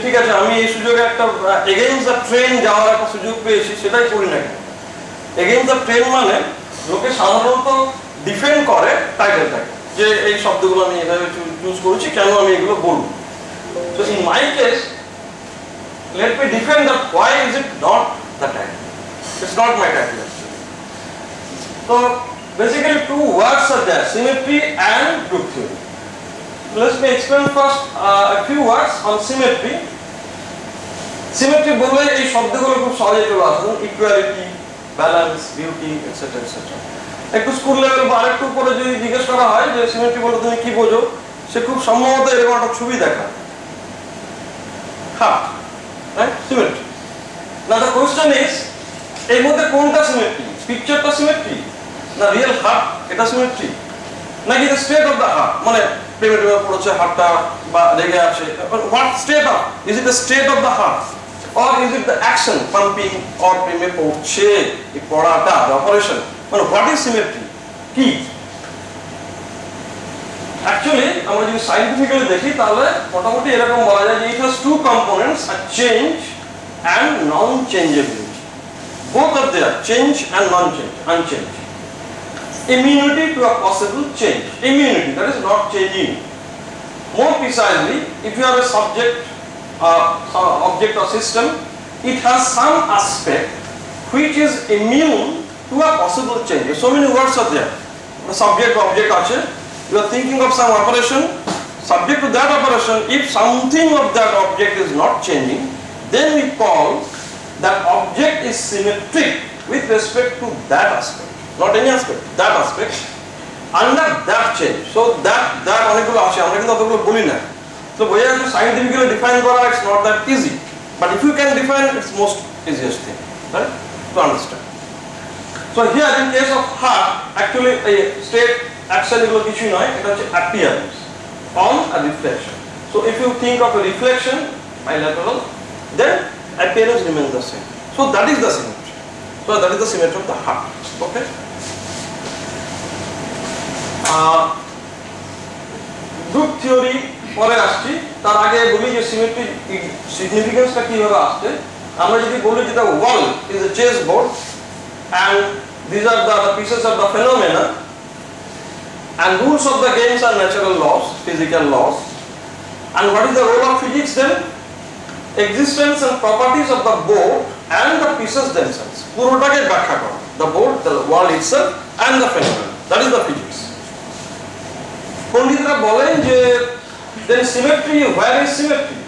ঠিক আছে আমি এই সুযোগে একটা এগেইনস্ট দ্য ট্রেন যাওয়ার একটা সুযোগ পেয়েছি, সেটাই করি না কেন? এগেইনস্ট দ্য ট্রেন মানে লোকে সাধারণত ডিফেন্ড করে টাইটেলটাকে, যে এই শব্দগুলো আমি এভাবে চুজ করেছি, কেন আমি এগুলো বলবো। So in my case, let me defend that why is it not the title. It's not my title actually. So basically two words are there, symmetry and group theory. Let me explain first a few words on symmetry. Symmetry বললে এই শব্দগুলো খুব সহজে চলে আসে, equality, balance, beauty, etcetera etcetera. একটু school level বা আরেকটু উপরে যদি জিজ্ঞেস করা হয় যে সিমেট্রি বলতে তুমি কি বোঝো, সে খুব সম্ভবত এরকম একটা ছবি দেখা, হার্ট, রাইট, সিমেট্রি। না, দ্য কোয়েশ্চেন ইজ এর মধ্যে কোনটা সিমেট্রি? পিকচারটা সিমেট্রি না রিয়েল হার্ট এটা সিমেট্রি, নাকি the state of the heart, মানে প্রেমে টেমে পড়েছে হার্টটা বা রেগে আছে, what state of, is it the state of the heart or is it the action pumping or প্রেমে পড়ছে এই পড়াটা, the operation, মানে what is symmetry কি? অ্যাকচুয়ালি আমরা যদি সায়েন্টিফিক্যালি দেখি তাহলে মোটামুটি এরকম বলা যায় যে it has two components, a change and non-changeability. Both are there, change and non-change, unchange. Immunity to a possible change, immunity, that is not changing. More precisely, if you have a subject, object or system, it has some aspect which is immune to a possible change. So many words are there. The subject object ache, you are thinking of some operation, subject to that operation, if something of that object is not changing, then we call that object is symmetric with respect to that aspect, not any aspect, that aspect under that change. So that অনেকগুলো আছে, আমরা কিন্তু অতগুলো বলি না। So we have to scientifically define করা, it's not that easy, but if you can define, it's most easiest thing, right, to understand. So here in case of heart, actually a state action এগুলো কিছুই নয়, এটা হচ্ছে appearance on a reflection. So if you think of a reflection bilateral, then appearance remains the same. So that is the symmetry. So that is the symmetry of the heart. Okay. Group theory পরে আসছি, তার আগে বলি যে symmetry সিগনিফিকেন্সটা কিভাবে আসছে। আমরা যদি বলি যে the world is a chessboard and these are the pieces of the phenomena and rules of the games are natural laws, physical laws, and what is the role of physics then? Existence and properties of the board and the pieces themselves, পুরোটাকে ব্যাখ্যা করা, the board, the world itself and the phenomena, that is the physics. পণ্ডিতরা বলেন যে then symmetry, where is symmetry?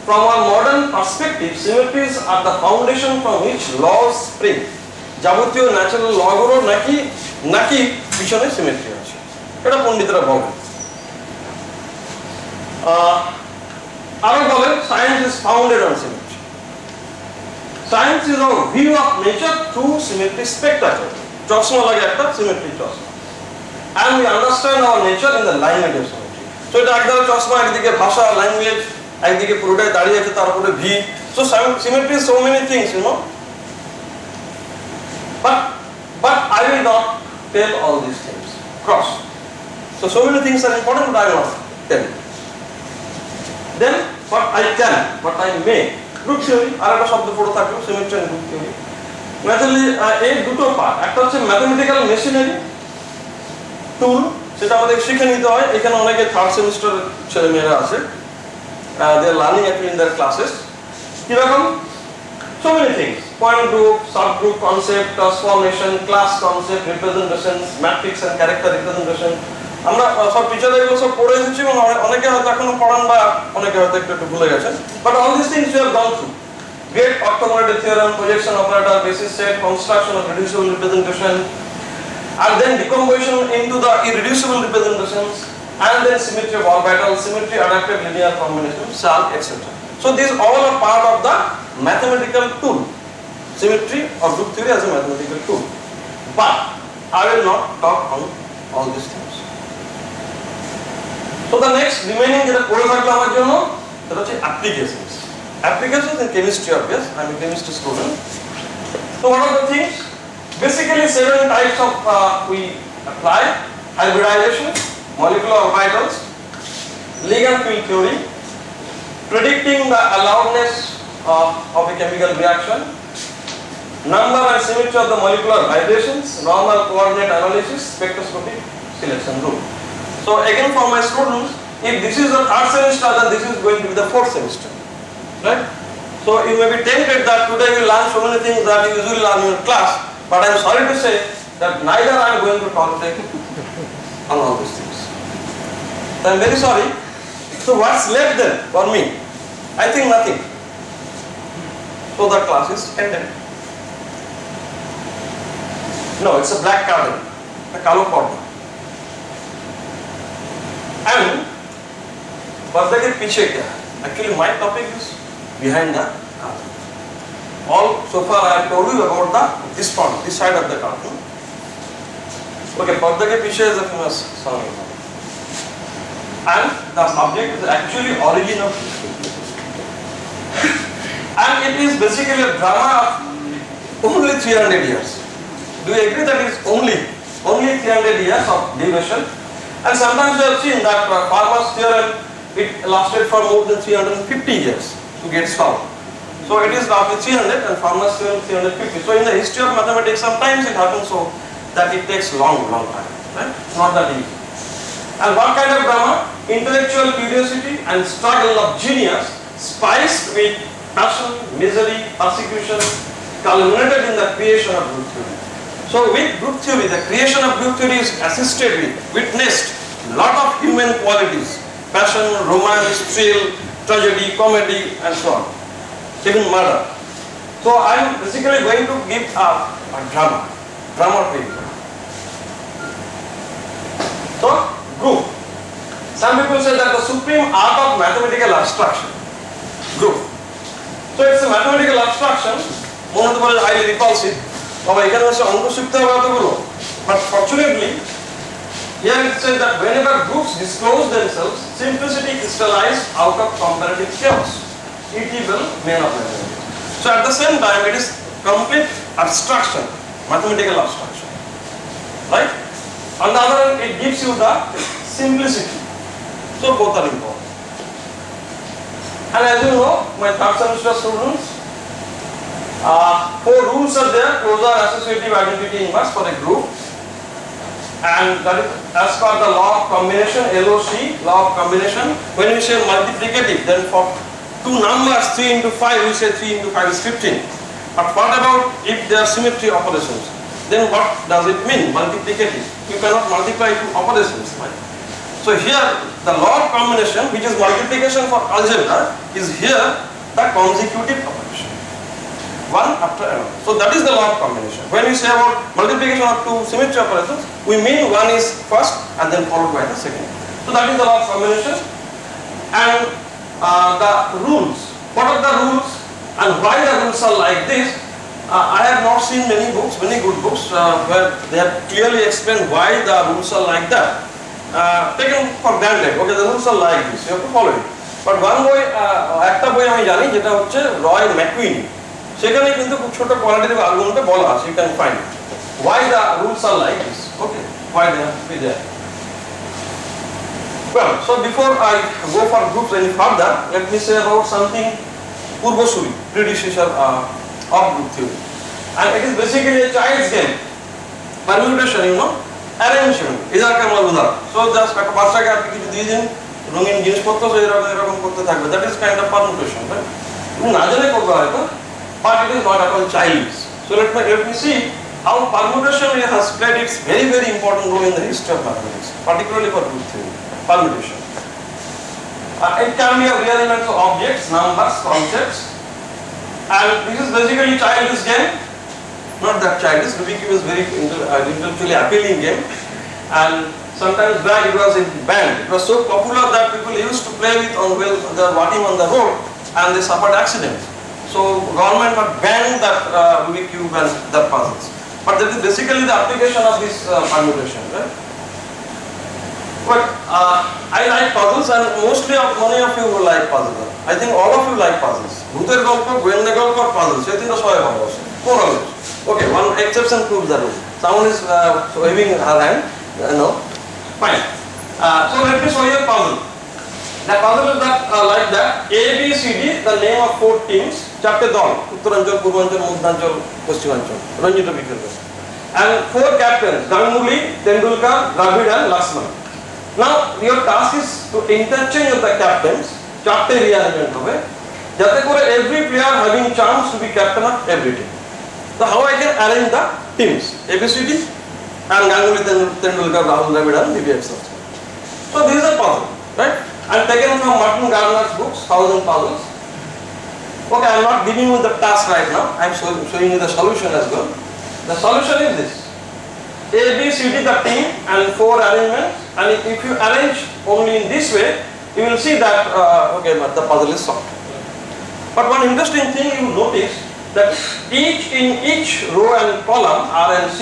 From our modern perspective, symmetries are the foundation from which laws spring. যাবতীয় natural লগুলো নাকি পিছনে symmetry আছে, এটা পণ্ডিতরা বলেন। আরো বলেন science is founded on symmetry. Science is our view of nature through symmetry spectacle. চশমা লাগে একটা সিমেট্রি চশমা, and we understand our nature in the lineage of symmetry. So এটা একদম চশমা, একদিকে ভাষা, ল্যাঙ্গুয়েজ, একদিকে পুরোটাই দাঁড়িয়ে আছে, তার উপরে V. So symmetry is so many things, you know. But I will not tell all these things. Cross. So many things are important, but I will not tell. Then what I can, what I may. Group theory, আর একটা শব্দ পড়ে থাকলো, symmetry and group theory. Naturally, এই দুটো part, একটা হচ্ছে mathematical machinery টুল, সেটা আমাদের শিখে নিতে হয়। এখানে অনেকে থার্ড সেমিস্টার ছেলেমেয়েরা আছে, they are learning actually in their classes. কিরকম? So many things, point group, subgroup concept, transformation, class concept, representations, matrix and character representation. আমরা সব টিচার এগুলো সব পড়ে এসেছি এবং অনেকে হয়তো এখনো পড়ান বা অনেকে হয়তো একটু ভুলে গেছেন, but all this things you have gone through. Great orthogonality theorem, projection operator, basis set, construction of reducible representation, and then decomposition into the irreducible representations, and then symmetry of orbitals, symmetry adapted linear combination, SAL, etc. So these all are part of the mathematical tool. Symmetry or group theory as a mathematical tool. But I will not talk on all these things. So the next remaining যেটা পড়ে থাকলো আমার জন্য সেটা হচ্ছে applications. Applications in chemistry, obvious. I am a chemistry student. So what are the things? Basically 7 types of we apply: hybridization, molecular orbitals, ligand field theory, predicting the allowed of a chemical reaction, number and symmetry of the molecular vibrations, normal coordinate analysis, spectroscopic selection rule. So again for my students, if this is the third semester, then this is going to be the fourth semester, right? So you may be tempted that today we learn so many things that you usually learn in your class, but I am sorry to say that neither I am going to tolerate on all these things. So I am very sorry. So what's left then for me? I think nothing. So the class is ended. No, it's a black curtain, a kalo porta. And पर्दे के पीछे क्या है? Actually my topic is behind the curtain. All so far I have told you about this part, this side of the curtain. Okay, पर्दे के पीछे is a famous song. And the subject is actually origin of and it is basically a drama of only 300 years. Do you agree that it is only 300 years of duration? And sometimes we have seen that Fermat's theorem, it lasted for more than 350 years to get solved. So it is roughly 300 and Fermat's theorem 350. So in the history of mathematics, sometimes it happens so that it takes long time, right? Not that easy. And what kind of drama? Intellectual curiosity and struggle of genius spiced with passion, misery, persecution, culminated in the creation of group theory. So with group theory, the creation of group theory is assisted with, witnessed lot of human qualities, passion, romance, thrill, tragedy, comedy and so on, even murder. So I am basically going to give a drama to you. So group. Some people say that the supreme art of mathematical abstraction, group. So it's a mathematical abstraction, one of the most highly repulsive. But fortunately, here it says that whenever groups disclose themselves, simplicity crystallized out of comparative chaos. It will main of mathematics. So at the same time, it is complete abstraction, mathematical abstraction, right? On the other hand, it gives you the simplicity. So both are important. And as you know, my third semester students, 4 rules are there: closure, associative, identity, inverse for a group. And that is as per the law of combination, LOC, law of combination. When we say multiplicative, then for 2 numbers, 3 into 5, we say 3 into 5 is 15. But what about if they are symmetry operations? Then what does it mean, multiplicative? You cannot multiply 2 operations, right? So here, the law of combination, which is multiplication for algebra, is here the consecutive operation, one after another. So that is the law of combination. When we say about multiplication of 2 symmetry operations, we mean one is first and then followed by the second. So that is the law of combination. And the rules. What are the rules and why the rules are like this? I have not seen many books, many good books, where they have clearly explained why the rules are like that. Taken for granted, okay, the rules are like this, you have to follow it. But one boy, একটা বই আমি জানি যেটা হচ্ছে রয় ম্যাকুইনি, সেখানে কিন্তু খুব ছোট কোয়ালিটিভ আর্গুমেন্টে বলা আছে, you can find why the rules are like this, okay, why they have to be there. Well, so before I go for groups any further, let me say about something পূর্বসূরি, predecessor of group theory. And it is basically a child's game, permutation, you know, arrangement, ইজার Kamal উদার. So just একটা বাচ্চাকে আপনি কিছু দিয়ে দিন, রঙিন জিনিসপত্র সে এরকম করতে থাকবে, that is kind of permutation, right? না জানে করবে হয়তো, but it is not at all childish. So let me see how permutation has played its very important role in the history of mathematics, particularly for group theory, permutation. It can be of real elements of objects, numbers, concepts, and this is basically childish game. Not that childish, Rubik's Cube is very intellectually appealing game, and sometimes back it was banned. It was so popular that people used to play with on while they were walking on the road and they suffered accidents. So government had banned that Rubik's Cube and the puzzles. But that is basically the application of this permutation, right? But I like puzzles, and mostly many of you will like puzzles. I think all of you like puzzles. Bhuter golpa, goyenda golpa, puzzles. I think that's why I was. Okay, one exception proves the rule. Someone is waving her hand. No, fine. So let me show you a puzzle. The puzzle is that like that: A, B, C, D, the name of 4 teams. চারটে দল, উত্তরাঞ্চল, পূর্বাঞ্চল, Madhyanchal, পশ্চিমাঞ্চল, Ranji trophy খেলবে। And 4 captains, Ganguly, Tendulkar, Dravid and Lakshman. Now your task is to interchange of the captains, চারটে rearrangement হবে, যাতে করে every player having chance to be captain of every team. So how I can arrange the teams? ABCD and Ganguly, Tendulkar, Rahul Dravid and BBF. So this is a puzzle, right? I'm taken from Martin Gardner's books, 1000 Puzzles. Okay, I'm not giving you the task right now. I'm showing you the solution as well. The solution is this: A, B, C, D, the team, and 4 arrangements. And if you arrange only in this way, you will see that okay, but the puzzle is solved. But one interesting thing you notice that in each row and column R and C,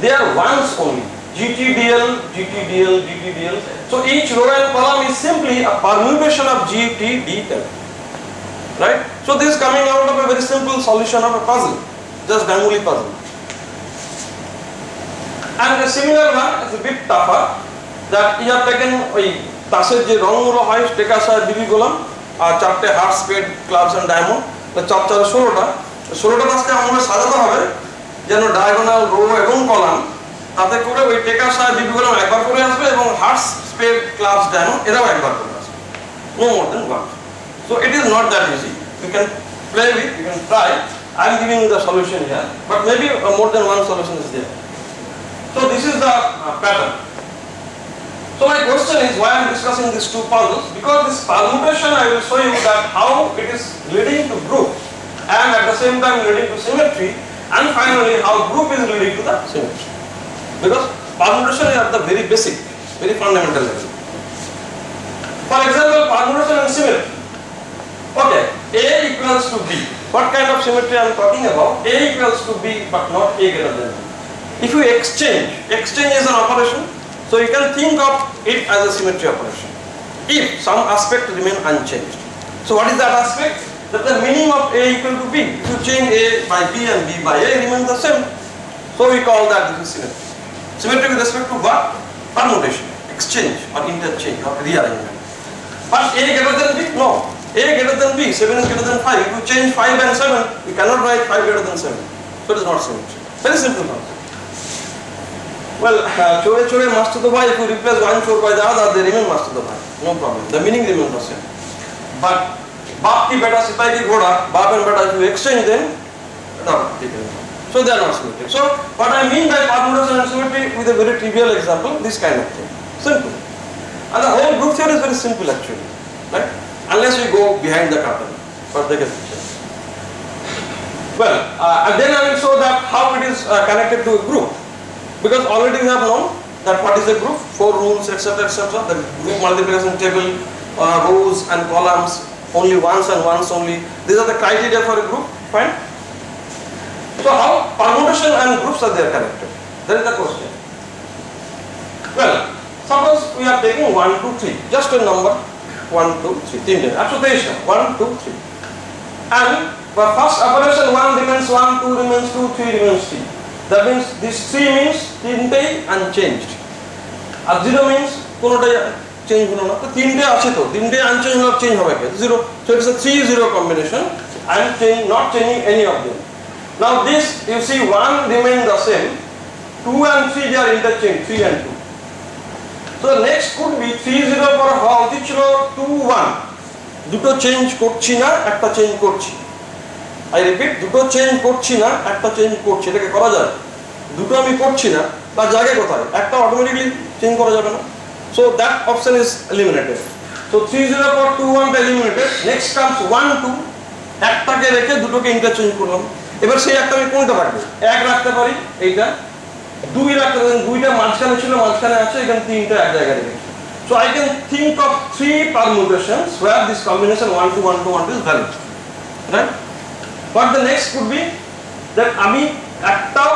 they are ones only. GTDL, GTDL, GTDL. So each row and column is simply a permutation of GTDL. Right? So this is coming out of a very simple solution of a puzzle, just Ganguly puzzle. And a similar one is a bit tougher, that you have taken ওই তাসের যে রংগুলো হয় টেকাসা বিবি গোলাম আর চারটে heart spade clubs and diamond, তো চার 16টা তাসকে আমাদের সাজাতে হবে যেন ডায়াগোনাল রো এবং কলাম তাতে করে ওই টেকাসা বিবি গোলাম একবার করে আসবে এবং হার্ট স্পেড ক্লাবস ডায়মন্ড এরাও একবার করে আসবে, no more than one. So it is not that easy. You can play with, you can try. I am giving you the solution here, but maybe more than one solution is there. So this is the pattern. So my question is, why I am discussing these 2 puzzles? Because this permutation I will show you that how it is leading to group and at the same time leading to symmetry, and finally how group is leading to the symmetry. Because permutation is at the very basic, very fundamental level. For example, permutation and symmetry. Okay, A equals to B. What kind of symmetry I am talking about? A equals to B but not A greater than B. If you exchange is an operation, so you can think of it as a symmetry operation. If some aspect remain unchanged. So what is that aspect? That the meaning of A equal to B. If you change A by B and B by A remains the same. So we call that this is symmetry. Symmetry with respect to what? Permutation, exchange or interchange or rearrangement. But A greater than B? No. A greater than B, 7 is greater than 5. If you change 5 and 7, you cannot write 5 greater than 7. So it is not symmetry. Very simple concept. Well, chore master the bhai, if you replace one chore by the other, they remain master the bhai. No problem. The meaning remains the same. But baap ki beta sipai ki ghoda, baap and beta, if you exchange them, no, so they are not symmetric. So what I mean by permutation and symmetry with a very trivial example, this kind of thing. Simple. And the whole group theory is very simple actually. Right? Unless we go behind the curtain for the picture. Well, and then I will show that how it is connected to a group. Because already we have known that what is a group, 4 rules, etc., etc. The group multiplication table, rows and columns, only once and once only. These are the criteria for a group. Fine. So how permutation and groups are there connected? That is the question. Well, suppose we are taking 1, 2, 3, just a number. 1, 2, 3, 3. Absolution. 1, 2, 3. And for first operation 1 remains 1, 2 remains 2, 3 remains 3. That means this 3 means 3 unchanged. And 0 means কোনোটাই change হলো না, তো 3 আছে তো 3 unchanged or change হবে কি 0. So it's a 3-0 combination. I am not changing any of them. Now this you see 1 remain the same, 2 and 3 they are interchanged, 3 and 2. So the next could be 3-0 পর হওয়া উচিত ছিল 2-1. দুটো change করছি না, একটা চেঞ্জ করছি। I repeat, দুটো চেঞ্জ করছি না, একটা চেঞ্জ করছি। এটাকে করা যায়? দুটো আমি করছি না, তার জায়গায় কোথায়? একটা অটোমেটিক্যালি চেঞ্জ করা যাবে না। So that option is eliminated. So 3-0 পর 2-1 টা eliminated. Next comes 1-2. একটাকে রেখে দুটোকে ইন্টারচেঞ্জ করলাম। এবার সেই একটা আমি কোনটা রাখবো? এক রাখতে পারি এইটা, 2 রাখতে পারি, 2টা মাঝখানে ছিল, মাঝখানে আছে, এখানে 3টা এক জায়গায় রেখেছি। So I can think of 3 permutations where this combination 1-2-1-2-1-2 is valid. Right? But the next could be that আমি একটাও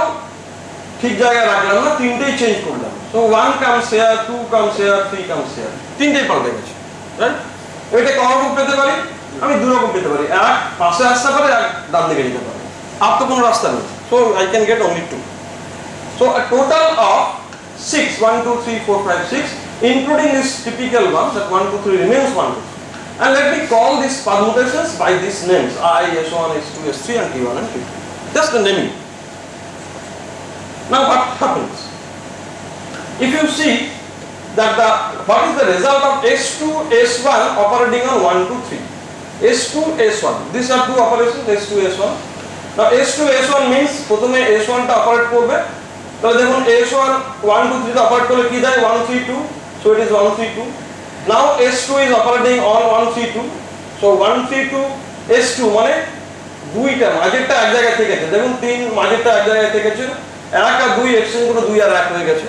ঠিক জায়গায় রাখলাম না, 3টেই চেঞ্জ করলাম। So 1 comes here, 2 comes here, 3 comes here. 3টেই পাল্টে গেছে। Right? এটা কত পেতে পারি? আমি দুই রকম পেতে পারি, এক পাশে আসতে পারে, এক ডান দিকে যেতে পারে। আর তো কোনো রাস্তা নেই। So I can get only 2. So a total of 6, 1, 2, 3, 4, 5, 6, including this typical one that 1, 2, 3 remains 1, 2, 3. And let me call these permutations by these names I, S1, S2, S3 and T1 and T2. Just the naming. Now what happens? If you see that what is the result of S2, S1 operating on 1, 2, 3. S2, S1. These are two operations, S2, S1. Now S2, S1 means প্রথমে S1 টা operate করবে, তাহলে দেখুন S1 1 2 3 টা operate করলে কি দেয় 1 3 2, so it is 1 3 2. Now S2 is operating on 1 3 2, so 1 3 2 S2 মানে দুইটা মাঝেরটা এক জায়গায় থেকেছে, দেখুন তিন মাঝেরটা এক জায়গায় থেকেছে, এক আর দুই এক্সচেঞ্জ করে দুই আর এক হয়ে গেছে,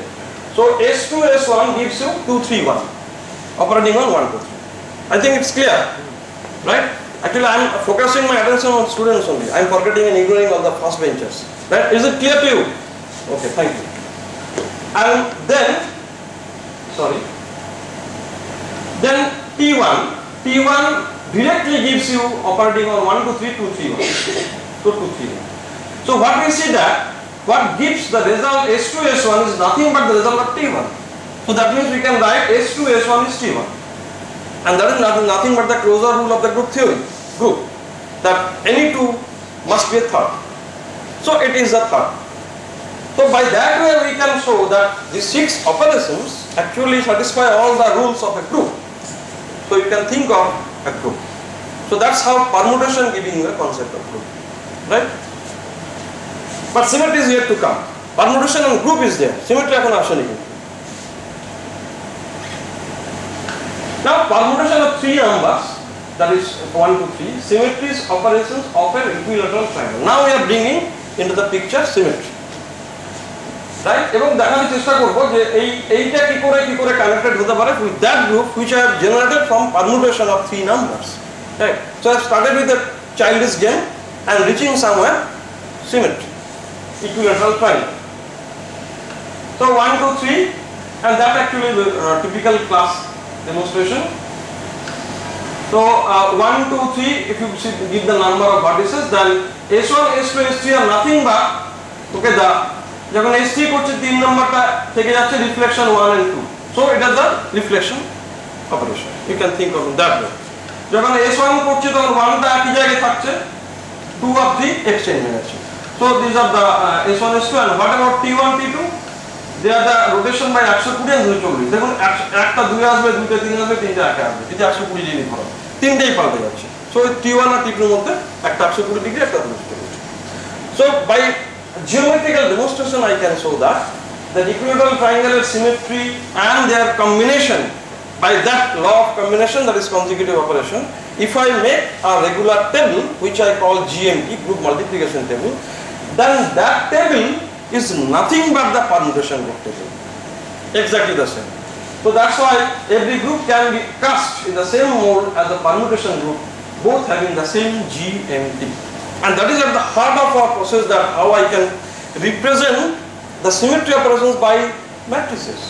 so S2 S1 gives you 2 3 1 operating on 1 2 3. I think it's clear, right? Actually, I am focusing my attention on students only. I am forgetting and ignoring all the first benchers. Right? Is it clear to you? Okay, thank you. And then T1 directly gives you operating on 1 2 3 2 3 1. 2 2 3 1. So what we see that what gives the result S2 S1 is nothing but the result of T1. So that means we can write S2 S1 is T1. And that is nothing but the closure rule of the group theory. That any two must be a third. So it is a third. So by that way we can show that the 6 operations actually satisfy all the rules of a group. So you can think of a group. So that's how permutation giving you a concept of group. Right? But symmetry is yet to come. Permutation and group is there. Symmetry এখন আসেনি কিন্তু. Now permutation of 3 numbers, that is 1 2 3, symmetries operations of an equilateral triangle. Now we are bringing into the picture symmetry. Right? এবং দেখানোর চেষ্টা করব যে এইটা কি করে কানেক্টেড হতে পারে with that group which I have generated from permutation of 3 numbers. Right? So I have started with a childish game and reaching somewhere symmetry, equilateral triangle. So 1 2 3, and that actually is a typical class demonstration. So 1 2 3, if you give the number of vertices, then S1 S2 S3 are nothing but okay the যখন S3 করছে 3 নাম্বারটা থেকে যাচ্ছে reflection 1 and 2, so it is the reflection operation. You can think of it that way. যখন S1 করছে তখন 1 টা একই জায়গায় থাকছে, 2 of the exchange হয়ে যাচ্ছে. So these are the S1 S2, and what about T1 T2? They are the rotation by 120 and 240. দেখুন একটা 2 আসবে, দুইটা 3 আসবে, তিনটা একা আসবে, এটা 120 ডিগ্রি ঘোরা, তিনটেই পাল্টে যাচ্ছে. So T1 আর T2 এর মধ্যে একটা 120 ডিগ্রি, একটা 240 degree. So by geometrical demonstration I can show that the equilateral triangular symmetry and their combination by that law of combination, that is consecutive operation. If I make a regular table which I call GMT, group multiplication table, then that table is nothing but the permutation group table. Exactly the same. So that's why every group can be cast in the same mold as the permutation group, both having the same GMT. And that is at the heart of our process, that how I can represent the symmetry operations by matrices.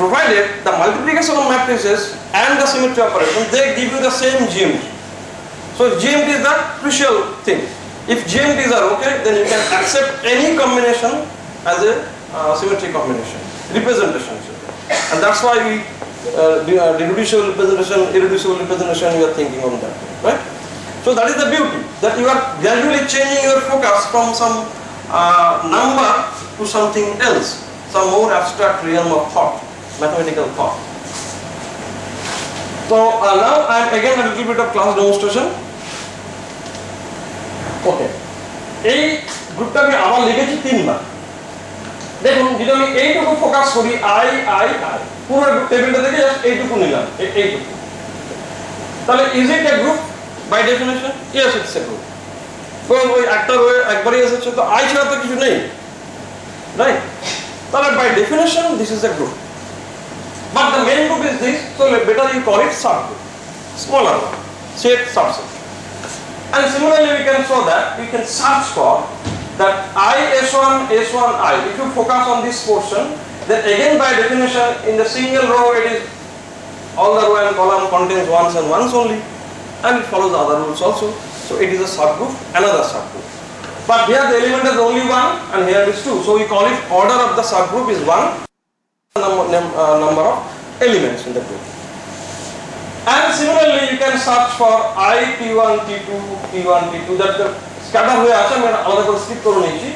Provided the multiplication of matrices and the symmetry operations, they give you the same GMT. So GMT is the crucial thing. If GMTs are okay, then you can accept any combination as a symmetry combination, representation. And that's why we irreducible representation, we are thinking on that, right? So that is the beauty, that you are gradually changing your focus from some number to something else, some more abstract realm of thought, mathematical thought. So now I am again a little bit of class demonstration. Okay, এই গ্রুপটা আমি আবার লিখেছি 3 বার। দেখুন যদি আমি এইটুকু focus করি আই আই আই, পুরো টেবিলটা থেকে জাস্ট এইটুকু নিলাম, এইটুকু, তাহলে is it A group? By definition, yes, it's a group. Because ওই একটা রো একবারই এসেছে, তো আই ছাড়া তো কিছু নেই, রাইট? তাহলে by definition this is a group. But the main group is this, so better you call it subgroup, smaller one, set subset. And similarly we can show that we can search for that I S1 S1 I. If you focus on this portion, then again by definition in the single row it is all the row and column contains ones and ones only, and it follows the other rules also. So it is a subgroup, another subgroup. But here the element is only 1 and here it is 2. So we call it order of the subgroup is 1, number of elements in the group. And similarly, you can search for I T1, T2, T1, T2 that the scatter হয়ে আছে আমি আলাদা করে skip করে নিয়েছি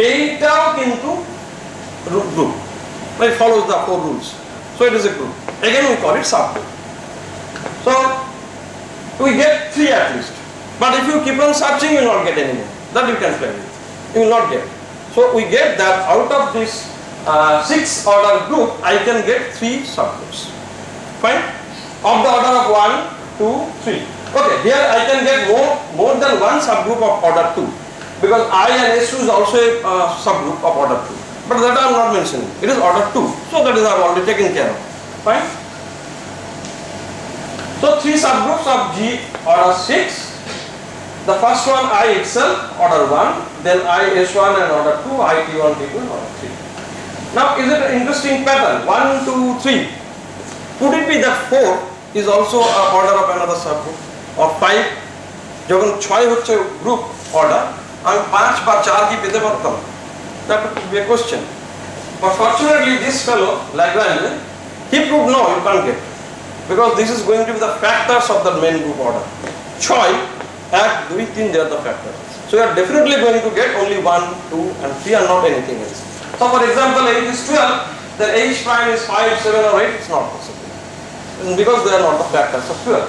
এইটাও কিন্তু group. It follows the four rules. So it is a group. Again we call it subgroup. So we get 3 at least. But if you keep on searching, you will not get any more. That you can play with. You will not get. So we get that out of this 6 order group, I can get 3 subgroups. Fine? Of the order of 1, 2, 3. Okay, here I can get more than one subgroup of order 2. Because I and S2 is also a subgroup of order 2. But that I am not mentioning. It is order 2. So that is I have already taken care of. Fine? So 3 subgroups of G order 6. The first one I itself order 1. Then I S1 and order 2. I T1, T2 and order 3. Now is it an interesting pattern? 1, 2, 3. Could it be that 4 is also a order of another subgroup? Or 5? যখন 6 হচ্ছে group order, আমি 5 বা 4 কি পেতে পারতাম? That would be a question. But fortunately this fellow, Lagrange, he proved no, you can't get. Because this is going to be the factors of the main group order. 6, 1, 2, 3, they are the factors. So you are definitely going to get only 1, 2 and 3 and not anything else. So for example, 8 is 12, then H prime is 5, 7 or 8, it's not possible. Because they are not the factors of 12.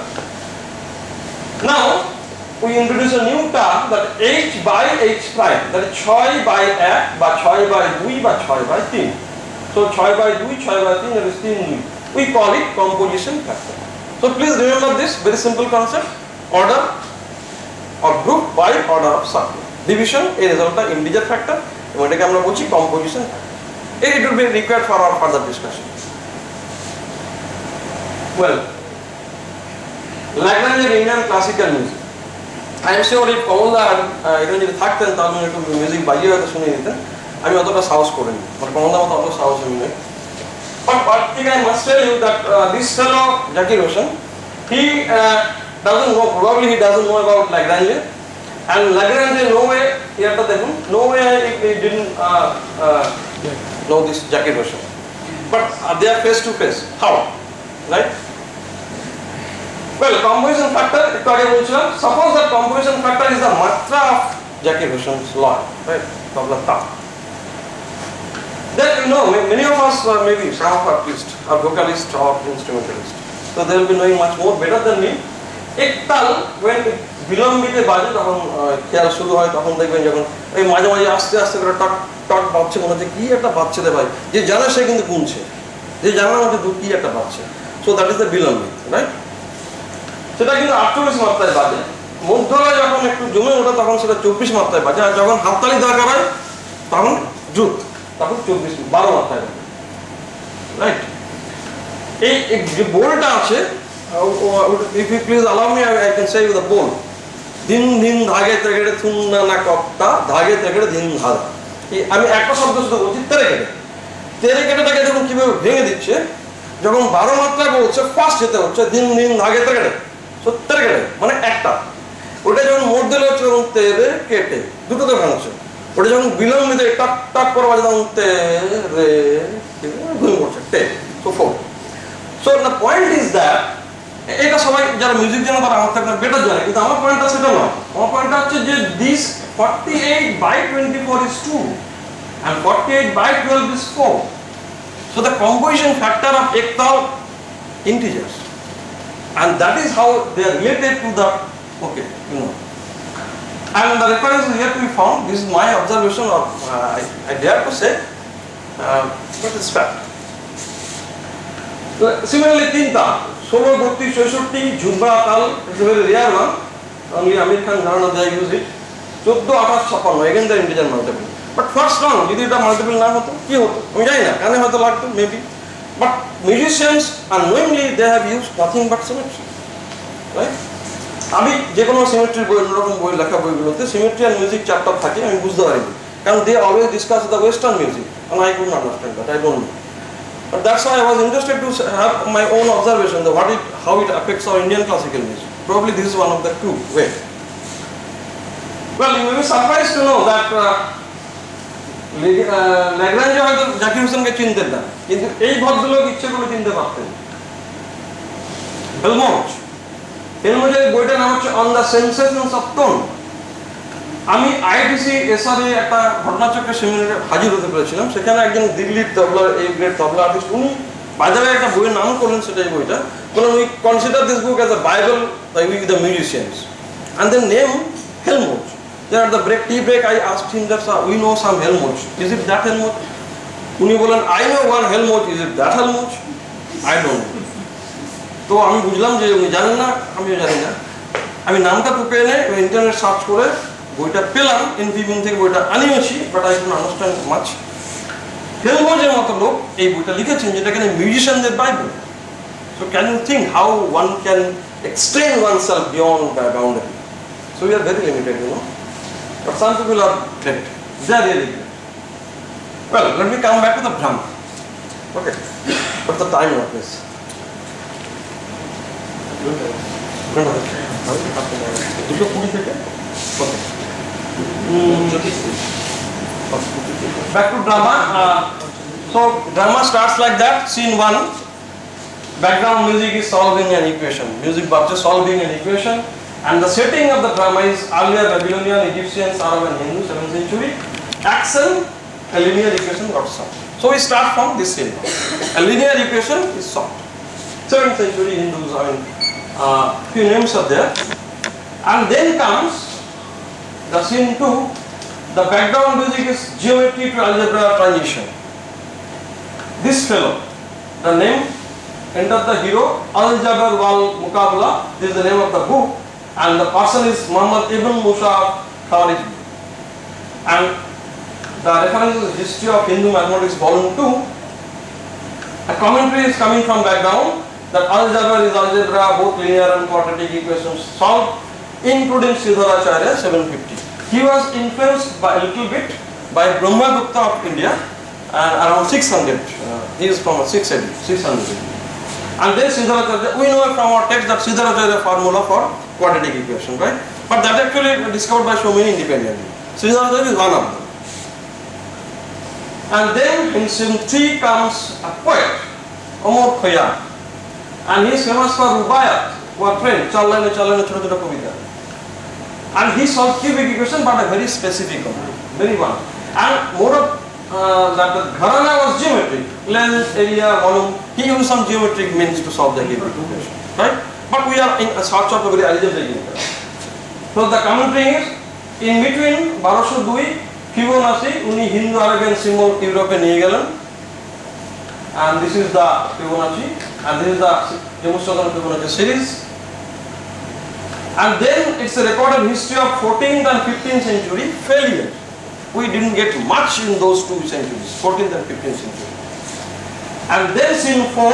Now, we introduce a new term that H by H prime, that is 6 by 1 বা 6 by 2 বা 6 by 3. So 6 by 2, 6 by 3, that is 3 2. We call it composition factor. So please remember this very simple concept, order or group by order of subgroup. Division, a result of integer factor, এবং এটাকে আমরা বলছি composition factor. It will be required for our further discussion. Well, Lagrange Indian classical music. I am sure if কমলদা এখানে যদি থাকতেন তাহলে একটু music বাজিয়ে হয়তো শুনে নিতেন আমি অতটা সাহস করিনি মানে কমলদার মতো অত সাহস আমি নেই but one thing I must tell you that this fellow Jackie Roshan he doesn't know, probably he doesn't know about Lagrange and Lagrange no way here দেখুন no way he didn't know this Jackie Roshan but they are face to face how right. Well, composition factor, suppose that composition factor is the matra of Jackie Rosson's law, right? Then you know, many of us, maybe some of us at least, are vocalists or instrumentalists. So they will be knowing much more better than me. Ek tal, when বিলম্বিতে বাজে তখন খেয়াল শুরু হয় তখন দেখবেন যখন এই মাঝে মাঝে আস্তে আস্তে করে টক টক বাজছে মনে হচ্ছে কি একটা বাজছে রে ভাই যে জানে সে কিন্তু গুনছে যে জানার মধ্যে কি একটা বাজছে সো দ্যাট ইজ দ্য বিলম্বিত রাইট সেটা কিন্তু 48 মাত্রায় বাজে মধ্যলয় যখন একটু জমে ওঠে তখন সেটা 24 মাত্রায় বাজে আর যখন হাততালি দরকার হয় তখন দ্রুত তখন 12 মাত্রায় বাজে রাইট এই যে বোলটা আছে if you please allow me I can say with a bowl দিন দিন ধাগে তেগড়ে থুন না কপ্তা ধাগে তেগড়ে দিন ধারা আমি একটা শব্দ শুধু বলছি তেরে কেটেটাকে দেখুন কিভাবে ভেঙে দিচ্ছে যখন 12 মাত্রায় বলছে ফাস্ট যেতে হচ্ছে দিন দিন ধাগে তেগড়ে সত্যের কেটে মানে একটা ওটা যখন মোট দিলে হচ্ছে তখন তেরে কেটে দুটোতে ভাঙছে ওটা যখন বিলম্বিত টাক টাক করে বাজে তখন তেরে ঘুমিয়ে পড়ছে টে so four so the point is that এটা সবাই যারা মিউজিক জানে তারা আমার থেকে বেটার জানে কিন্তু আমার পয়েন্টটা সেটা নয় আমার পয়েন্টটা হচ্ছে যে this 48 by 24 is 2 and 48 by 12 is 4 so the composition factor of ektal integers and that is how they are related to the okay you know and the reference is yet to be found this is my observation or I dare to say but it's fact similarly tinta 16 32 66 Jhumba তাল is a very rare one only Amir Khan Gharana they use it 14 28 56 again the integer multiple but first one যদি এটা multiple না হতো কি হতো আমি জানি না কানে হয়তো লাগতো maybe but musicians unknowingly they have used nothing but symmetry right আমি যে কোনো সিমেট্রি বই অন্যরকম বই লেখা বইগুলোতে সিমেট্রি আর মিউজিক চ্যাপ্টার থাকে আমি বুঝতে পারিনি কারণ they always discuss the western music and I couldn't understand that I don't know but that's why I was interested to have my own observation that how it affects our Indian classical music probably this is one of the two way well you will be surprised to know that Lagrange হয়তো জাকির হোসেনকে চিনতেন না কিন্তু এই ভদ্রলোক ইচ্ছে করে চিনতে পারতেন হেলমোজ। হেলমোজের বইটার নাম হচ্ছে অন দ্য সেন্সেশনস অফ টোন। আমি আইআইটিসি এসআরে একটা ঘটনাচক্র সেমিনারে হাজির হতে পেরেছিলাম। সেখানে একজন দিল্লির তবলা, এই গ্রেড তবলা আর্টিস্ট, উনি বাজারে একটা বইয়ের নাম করলেন, সেটাই বইটা বলেন, we consider this book as a bible with the musicians and then name Helmholtz. Then at the tea break, I asked him that, sir, we know some Helmholtz. Is it that Helmholtz? উনি বলেন, I know one Helmholtz. Is it that Helmholtz? I don't know. তো আমি বুঝলাম যে উনি জানেন না, আমিও জানি না। আমি নামটা টুকে এনে ইন্টারনেট সার্চ করে বইটা পেলাম, ইনফিবিং থেকে বইটা আনিয়েছি, but I don't understand much. হেলমোজের মতো লোক এই বইটা লিখেছেন, যেটা কিনা মিউজিশিয়ানদের বাইবেল। So can you think how one can extend oneself beyond the boundary? So we are very limited, you know. But some people are great. They are really great. Well, let me come back to the Brahma. Okay. What's the time of this? Back to drama. So drama starts like that. Scene 1. Background music is solving an equation. Music box is solving an equation. And the setting of the drama is earlier Babylonian, Egyptian, Arab and Hindu, 7th century. Action, a linear equation got solved. So we start from this scene. A linear equation is solved. 7th century Hindus, I mean, few names are there. And then comes the scene 2. The background music is geometry to algebra transition. This fellow, the name, end of the hero, Al-Jabar wal Muqabala, this is the name of the book. And the person is Muhammad ibn Musa Khawarizmi. And the reference is History of Hindu Mathematics Volume 2. A commentary is coming from background that algebra is algebra, both linear and quadratic equations solved, including Sridharacharya 750. He was influenced by a little bit by Brahmagupta of India, and around 600. He is from 600. And then Sridharacharya, we know from our text that Sridharacharya formula for quadratic equation, right? But that actually discovered by so many independently. Sridharacharya is one of them. And then in scene 3 comes a poet, Omar Khayyam, and he is famous for Rubaiyat, who are trained, Chalane Chota Chota Kavita. And he solved cubic equation, but a very specific one, very one. And more of that the Gharana was geometric, length, area, volume. He used some geometric means to solve the cubic equation, right? But we are in a search of a very algebraic equation. So the commentary is, in between 1202, Fibonacci, uni Hindu-Arabian symbol Europe niye gelen. And this is the Fibonacci, and this is the demonstration of Fibonacci series. And then it's a recorded history of 14th and 15th century failure. We didn't get much in those two centuries, 14th and 15th century. And then scene 4,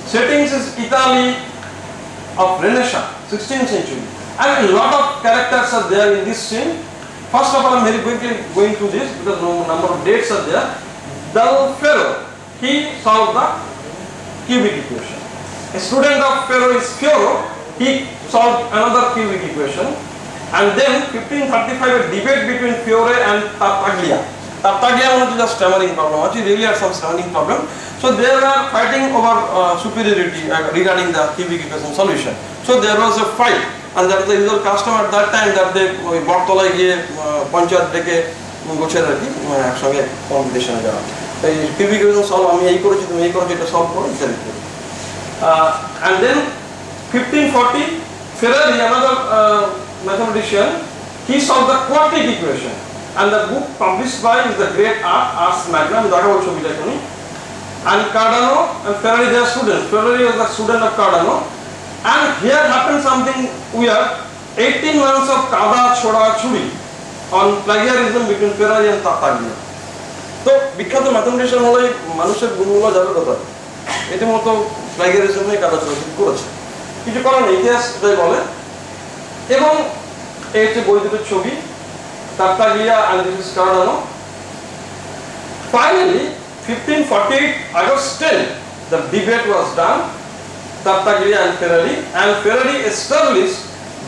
settings is Italy of Renaissance, 16th century. And a lot of characters are there in this scene. First of all, I'm very quickly going through this because no number of dates are there. Del Ferro, he solved the cubic equation. A student of Ferro is Fioro, he solved another cubic equation. And then 1535, a debate between Fiore and Tartaglia. Tartaglia was just stammering problem. He really had some stammering problem. So they were fighting over superiority regarding the cubic equation solution. So there was a fight, and that was the usual custom at that time that they বটতলায় গিয়ে পঞ্চায়েত ডেকে গোছের আর কি একসঙ্গে কম্পিটিশনে যাওয়া। এই cubic equation solve আমি এই করেছি, তুমি এই করেছো, এটা সলভ করো ইত্যাদি। And then 1540, Ferrari, another mathematician, he solved the quadratic equation, and the book published by is the great Ars Magna. And Cardano and Ferrari, they are students. Ferrari was the student of Cardano, and here happened something weird. 18 months of Kada Choda Churi on plagiarism between Ferrari and Tartaglia. তো বিখ্যাত mathematician হলে মানুষের গুণগুলো যাবে কোথায়? এটি মতো plagiarism নিয়ে কাটা চলা করেছে, কিছু করার নেই, ইতিহাস এটাই বলে। এবং এই হচ্ছে বই দুটোর ছবি, Tartaglia and this is Cardano. Finally, 1548 August 10, the debate was done, Tartaglia and Ferrari established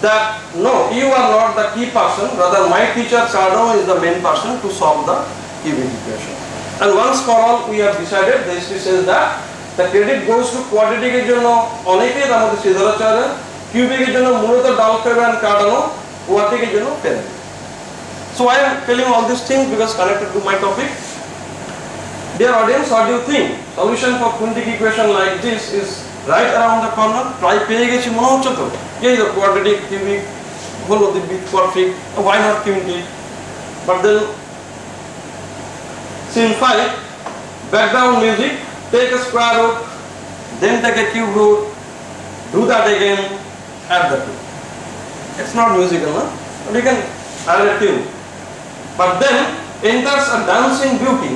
that no, you are not the key person, rather my teacher Cardano is the main person to solve the cubic equation. And once for all we have decided, the history says that the credit goes to quadratic এর জন্য অনেকেই তার মধ্যে সিদ্ধারাচার্য, cubic এর জন্য মূলত ডালফের and Cardano, quadratic এর জন্য ফেরেন। So I am telling all these things because connected to my topic. Dear audience, what do you think? Solution for quintic equation like this is right around the corner. Try পেয়ে গেছি মনে হচ্ছে তো? এই the quadratic, cubic, হলো দিব্যি quadratic, why not quintic? But then scene 5, background music, take a square root, then take a cube root, do that again, add the two. It's not musical, no? But you can add a tune. But then enters a dancing beauty.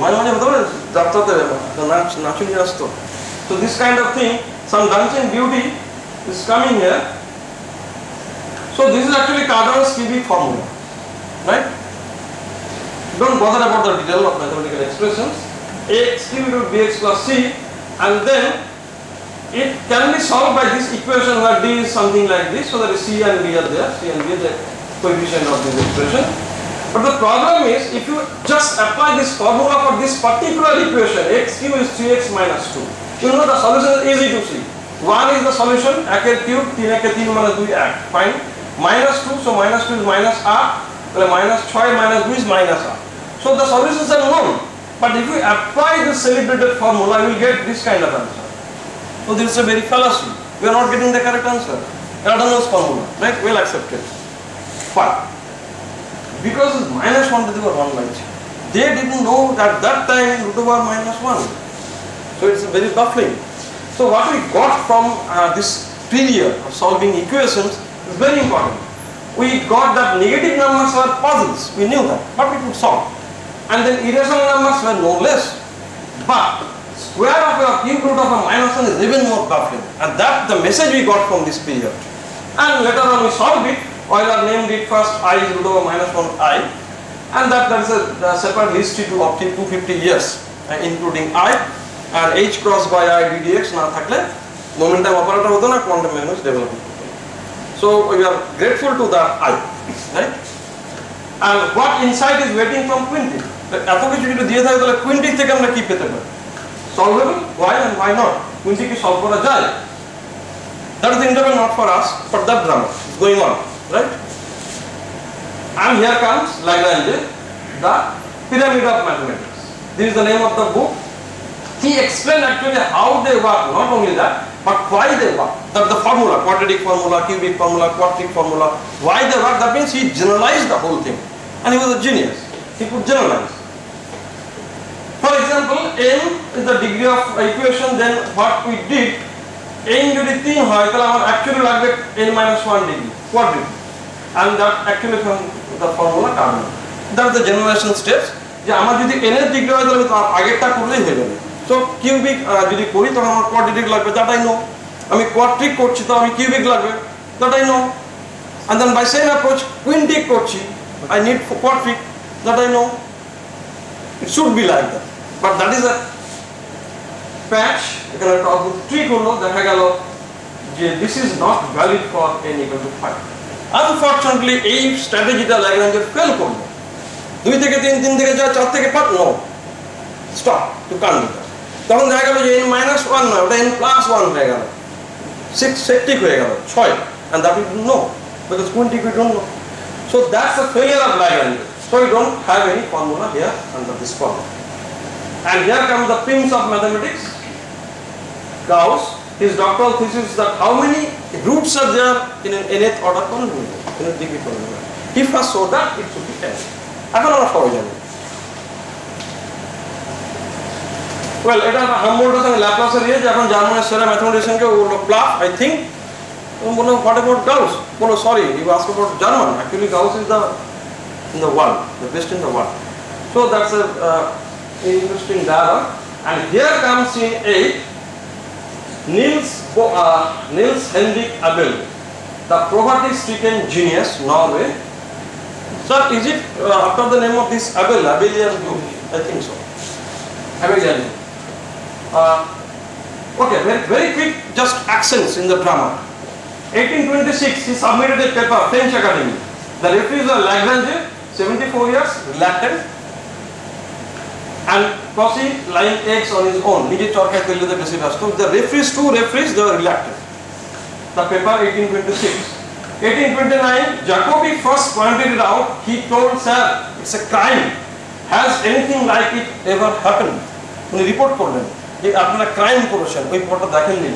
So this kind of thing, some dancing beauty is coming here. So this is actually Cardano's cubic formula, right? Don't bother about the detail of mathematical expressions. Ax cubed root bx plus c, and then it can be solved by this equation where d is something like this, so that c and b are there. C and b is the coefficient of this expression. But the problem is, if you just apply this formula for this particular equation, x cube is 3x minus 2. You know the solution is easy to see. 1 is the solution, ek cube, 3 ek 3 minus 2 ek. Fine. Minus 2, so minus 2 is minus r, minus 6 minus 2 is minus r. So the solutions are known. But if you apply this celebrated formula, you will get this kind of answer. So this is a very fallacy. We are not getting the correct answer. Cardano's formula, right? Well accepted. Fine. Because minus 1 to the power 1 by 3. They didn't know that time root over minus 1. So it's very baffling. So what we got from this period of solving equations is very important. We got that negative numbers were puzzles. We knew that, but we could solve. And then irrational numbers were no less. But square of a cube root of a minus 1 is even more baffling. And that's the message we got from this period. And later on we solved it. Euler named it first I is root over minus 1 I, and that is a separate history to up to 250 years, including I, and h cross by I ddx na thakle momentum operator hoto na quantum mechanics develop. So we are grateful to that I, right? And what insight is waiting from quintic? এত কিছু যদি দিয়ে থাকে তাহলে quintic থেকে আমরা কি পেতে পারি? Solvable? Why and why not? Quintic কি solve করা যায়? That is the interval not for us, but that drama is going on. Right? And here comes Lagrange, the pyramid of mathematics. This is the name of the book. He explained actually how they work, not only that, but why they work. That the formula, quadratic formula, cubic formula, quadratic formula, why they work, that means he generalized the whole thing. And he was a genius. He could generalize. For example, n is the degree of equation, then what we did, n যদি 3 হয় তাহলে আমার actually লাগবে n minus 1 degree, quadratic. And that actually from the formula Cardano. That is the generalization steps. যে আমার যদি n এর degree হয় তাহলে তার আগেরটা করলেই হয়ে যাবে। So cubic যদি করি তখন আমার quadratic লাগবে, that I know. আমি quadratic করছি তো আমি cubic লাগবে, that I know. And then by same approach quintic করছি, I need quadratic, that I know. It should be like that. But that is a patch. এখানে একটা অদ্ভুত ট্রিক হলো, দেখা গেল যে this is not valid for n equal to 5. Unfortunately, এই স্ট্র্যাটেজিটা ল্যাগ্রাঞ্জে fail করলো। 2 থেকে 3, 3 থেকে 4, 4 থেকে 5, no. Stop, you can't do that. তখন দেখা গেল যে n minus 1 নয়, ওটা n plus 1 হয়ে গেল। 6 সেক্টিক হয়ে গেল, 6, and that we don't know because quintic we don't know. So that's the failure of Lagrange. So we don't have any formula here under this problem. And here comes the prince of mathematics, Gauss. His doctoral thesis is that how many roots are there in an nth order polynomial, in a degree polynomial. He first saw that it should be n. এখন আমরা সবাই জানি। Well, এটা হামবোল্টের সঙ্গে ল্যাপ্লাসের যে এখন জার্মানের সেরা ম্যাথমেটিশিয়ানকে বললো প্লাফ, I think. বললো what about Gauss? বললো sorry, you asked about German. Actually, Gauss is in the world, the best in the world. So that's a interesting dialogue. And here comes in 8. Niels Henrik Abel, the poverty-stricken genius, Norway. Sir, is it after the name of this Abelian group? I think so. Abelian. Okay, very quick, just accents in the drama. 1826, he submitted a paper, French Academy. The refuser Lagrange, 74 years, reluctant. and Cauchy lying eggs on his own. নিজে চরকায় তেল দিতে বেশি ব্যস্ত. The referees, two referees, they were elected. The paper 1826. 1829, Jacobi first pointed it out. He told, sir, it's a crime. Has anything like it ever happened? উনি report করলেন যে আপনারা crime করেছেন, ওই পড়টা দেখেননি।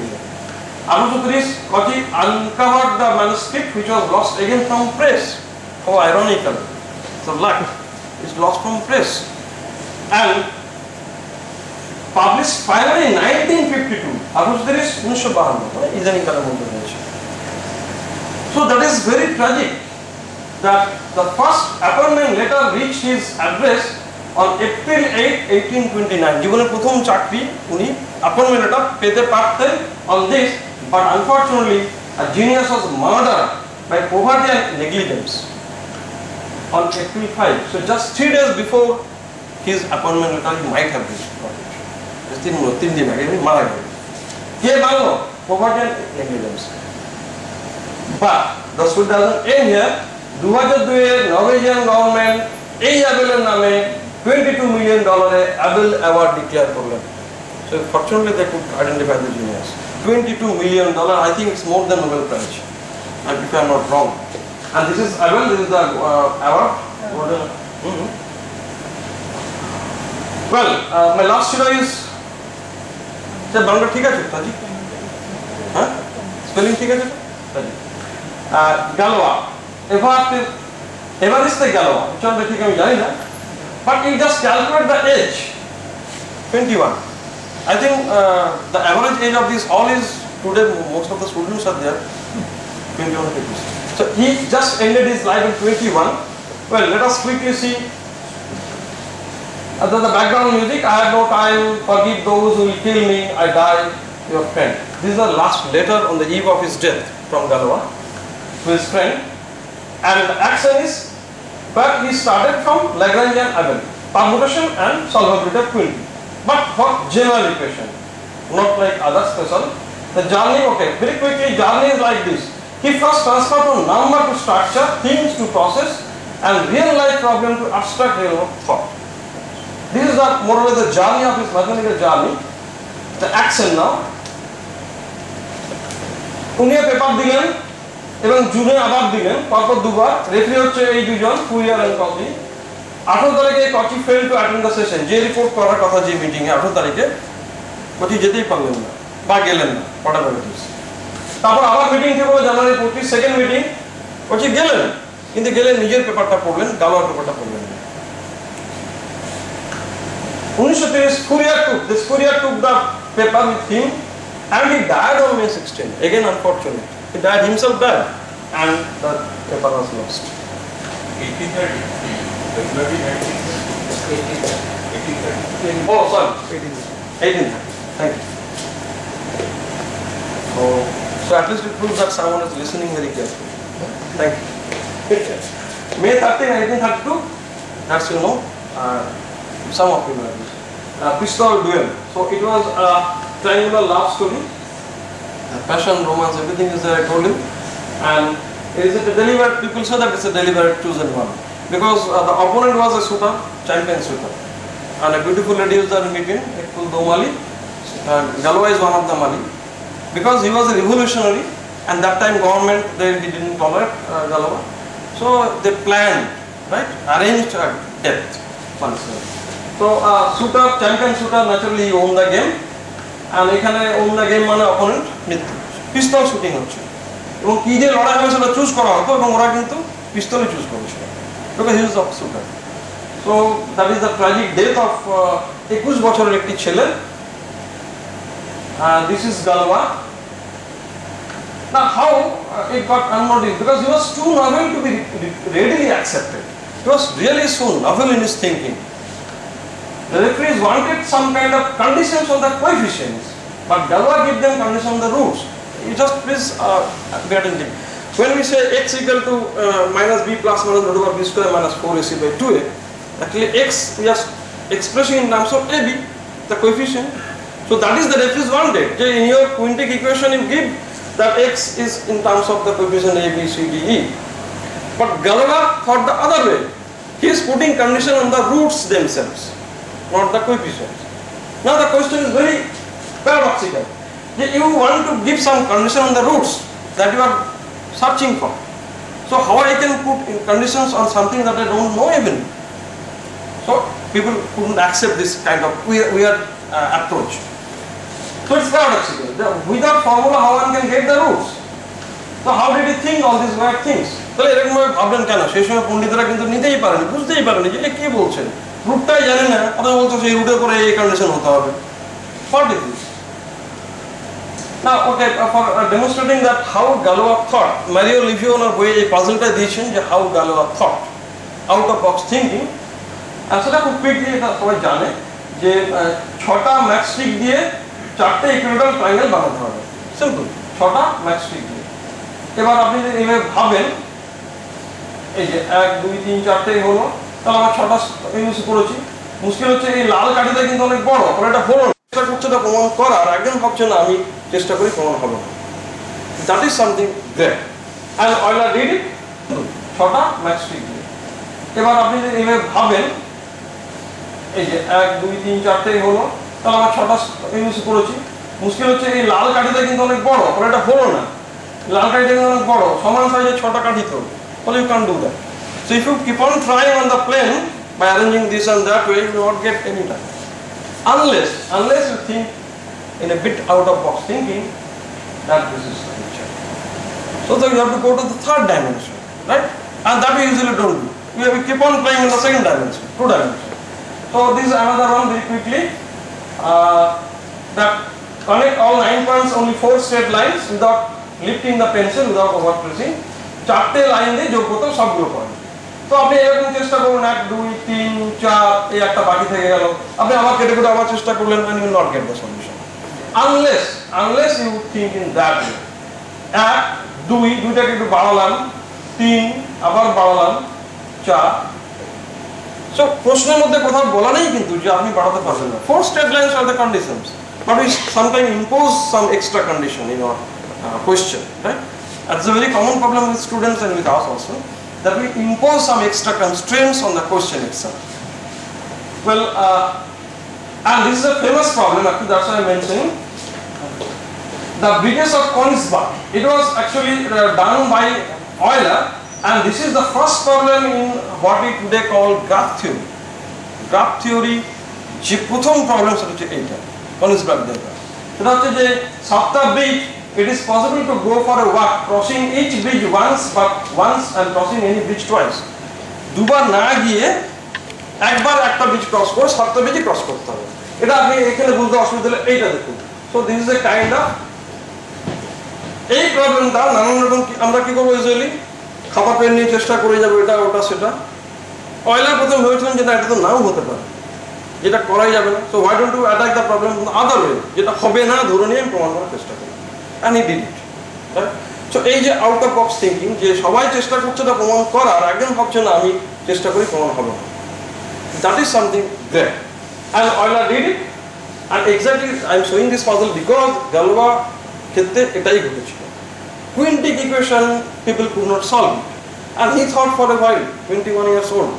After 2 Cauchy uncovered the manuscript which was lost again from press. How ironical. So luck, it's lost from press. And published finally in 1952. After 1952, ইদানিং কালের মধ্যে হয়েছে। So that is very tragic that the first appointment letter reached his address on April 8, 1829. জীবনের প্রথম চাকরি উনি appointment letter পেতে পারতেন on this, but unfortunately a genius was murdered by poverty and negligence on April 5. So just 3 days before his appointment letter he might have reached college. Just 3 দিন আগে উনি মারা গেলেন। কে মারলো? Poverty and negligence. But the story doesn't end here. 2002 এর Norwegian government এই অ্যাবেলের নামে $22 million Abel Award declare করলেন. So fortunately they could identify the genius. $22 million, I think it's more than Nobel Prize, and if I'm not wrong. And this is Abel, this is the award. Well, my last hero is, sir, Bangla ঠিক আছে তাজি? হ্যাঁ, spelling ঠিক আছে তাজি? Galois, Evariste Galois, উচ্চারণটা ঠিক আমি জানি না, but you just calculate the age, 21. I think the average age of this all is today, most of the students are there, 21 people. So he just ended his life at 21. Well, let us quickly see the background music. I have no time, forgive those who will kill me, I die, your friend. This is the last letter on the eve of his death from Galois to his friend, and the action is, but he started from Lagrangian Abel, permutation and solvability of quinty, but for general equation, not like other special. The journey, okay, very quickly, journey is like this. He first transferred from number to structure, things to process, and real life problem to abstract realm of thought. This is the more or less the journey of his mathematical journey. The action now. উনি paper দিলেন এবং জুনে আবার দিলেন, পরপর দুবার। Referee হচ্ছে এই দুজন, ফুরিয়ার এন্ড কচি। 18 তারিখে কচি fail to attend the session, যে রিপোর্ট করার কথা যে মিটিং এ 18 তারিখে কচি যেতেই পারলেন না বা গেলেন না, হোয়াটএভার ইট ইজ। তারপর আবার মিটিং থেকে জানুয়ারি 25 সেকেন্ড মিটিং, কচি গেলেন, কিন্তু গেলে নিজের পেপারটা পড়লেন, গালোয়ার পেপারটা পড়লেন না। 1930 Fourier took the paper with him and he died on May 16. Again unfortunate. He died himself died and the paper was lost. 1830. February 1830. Oh sorry, 1830. Thank you. So at least it proves that someone is listening very carefully. Thank you. May 13, 1832. That's some of you know this. Pistol duel. So it was a triangular love story. Passion, romance, everything is there, I told you. And is it a deliberate? People say that it's a deliberate chosen one. Because the opponent was a suitor, champion suitor. And a beautiful lady was there in between, Ekul Domali. Galois is one of the Mali. Because he was a revolutionary, and that time government, he didn't tolerate Galois. So they planned, right, arranged a death. So shooter, champion shooter, naturally own the game, and এখানে own the game মানে opponent মৃত্যু। পিস্তল shooting হচ্ছে এবং কি যে লড়াই হবে সেটা চুজ করা হতো এবং ওরা কিন্তু পিস্তলই চুজ করেছিল because he was a shooter. So that is the tragic death of 21 বছরের একটি ছেলে। This is Galois. Now how it got unnoticed? Because he was too novel to be readily accepted. He was really so novel in his thinking. The referees wanted some kind of conditions on the coefficients, but Galois gave them conditions on the roots. You just please be attentive. When we say x equal to minus b plus minus root over b square minus 4ac by 2a, actually x we are expressing in terms of ab, the coefficient. So that is the referees wanted. In your quintic equation you give that x is in terms of the coefficient a, b, c, d, e. But Galois thought the other way. He is putting condition on the roots themselves. not the coefficients. Now the question is very paradoxical. You want to give some condition on the roots that you are searching for. So how I can put conditions on something that I don't know even? So people couldn't accept this kind of weird approach. So it's paradoxical. Without formula, how one can get the roots? So how did he think all these weird things? তাহলে এরকম ভাবে ভাবলেন কেন? সেই সময় পণ্ডিতরা কিন্তু নিতেই পারেনি, বুঝতেই পারেনি যে কি বলছেন, রুটটাই জানে না, অথবা বলছো সেই রুটের করে এই কন্ডিশন হতে হবে। What is this? Now, okay, for demonstrating that how Galois thought, Mario Livio ওনার বইয়ে এই পাজলটা দিয়েছেন যে how Galois thought, out of box thinking, আসলে খুব কুইকলি এটা সবাই জানে যে 6টা ম্যাট্রিক দিয়ে 4টে ইকুইলেটারাল ট্রায়াঙ্গেল বানাতে হবে। সিম্পল, 6টা ম্যাট্রিক দিয়ে। এবার আপনি যদি এইভাবে ভাবেন, এই যে 1 2 3 4টেই হলো, তাহলে আমরা 6টা ইউজ করেছি। মুশকিল হচ্ছে এই লাল কাঠিটা কিন্তু অনেক বড়, ফলে এটা হলো না। চেষ্টা করছে এটা প্রমাণ করার, একদম ভাবছে না আমি চেষ্টা করি প্রমাণ হবে না। That is something great and Euler did it 6টা ম্যাট্রিক দিয়ে। এবার আপনি যদি এইভাবে ভাবেন, এই যে 1 2 3 4টেই হলো, তাহলে আমরা 6টা ইউজ করেছি। মুশকিল হচ্ছে এই লাল কাঠিটা কিন্তু অনেক বড়, ফলে এটা হলো না। লাল কাঠিটা কিন্তু অনেক বড়, সমান সাইজের 6টা কাঠি তো, ফলে you can't do that. So if you keep on trying on the plane by arranging this and that way, you will not get any time. Unless you think in a bit out of box thinking that this is the picture. So then you have to go to the third dimension, right? And that we usually don't do. We keep on playing in the second dimension, 2 dimension. So this is another one very quickly. That connect all 9 points, only 4 straight lines without lifting the pencil, without overpressing. 4টে line দিয়ে যোগ করতে সবগুলো point. তো আপনি এরকম চেষ্টা করুন, 1 2 3 4, এই একটা বাকি থেকে গেল, আপনি আবার কেটে কেটে আবার চেষ্টা করলেন, and you will not get the solution unless you think in that way. 1 2, দুইটাকে একটু বাড়ালাম, 3 আবার বাড়ালাম, 4। সো প্রশ্নের মধ্যে কোথাও বলা নেই কিন্তু যে আপনি বাড়াতে পারবেন না। 4 straight lines are the conditions, but we sometimes impose some extra condition in our question, right? That's a very common problem with students and with us also, that we impose some extra constraints on the question itself. Well, and this is a famous problem, actually that's why I mentioned the bridges of Königsberg. It was actually done by Euler, and this is the first problem in what we today call graph theory. Graph theory যে প্রথম problem সেটা হচ্ছে এইটা, Königsberg diagram। সেটা হচ্ছে যে 7টা bridge, it is possible to go for a walk crossing each bridge once and crossing any bridge twice. দুবার না গিয়ে একবার একটা ব্রিজ ক্রস করে 7টা ব্রিজ ক্রস করতে হবে। এটা আপনি এখানে বুঝতে অসুবিধা হলে এইটা দেখুন। So this is a kind of, এই প্রবলেমটা নানান রকম আমরা কি করবো, ইউজুয়ালি খাবার পেন নিয়ে চেষ্টা করে যাবো, এটা ওটা সেটা। অয়লার প্রথম ভেবেছিলেন যে না, এটা তো নাও হতে পারে, যেটা করাই যাবে না। So why don't you attack the problem other way, যেটা হবে না ধরে নিয়ে আমি প্রমাণ করার চেষ্টা করি। And he did it, right? So এই যে আউট অফ বক্স থিঙ্কিং, যে সবাই চেষ্টা করছে এটা প্রমাণ করার, একদম ভাবছে না আমি চেষ্টা করি প্রমাণ হবে না, that is something there. And Euler did it, and exactly I am showing this puzzle because Galois ক্ষেত্রে এটাই ঘটেছিল। Quintic equation people could not solve it, and he thought for a while, 21 years old,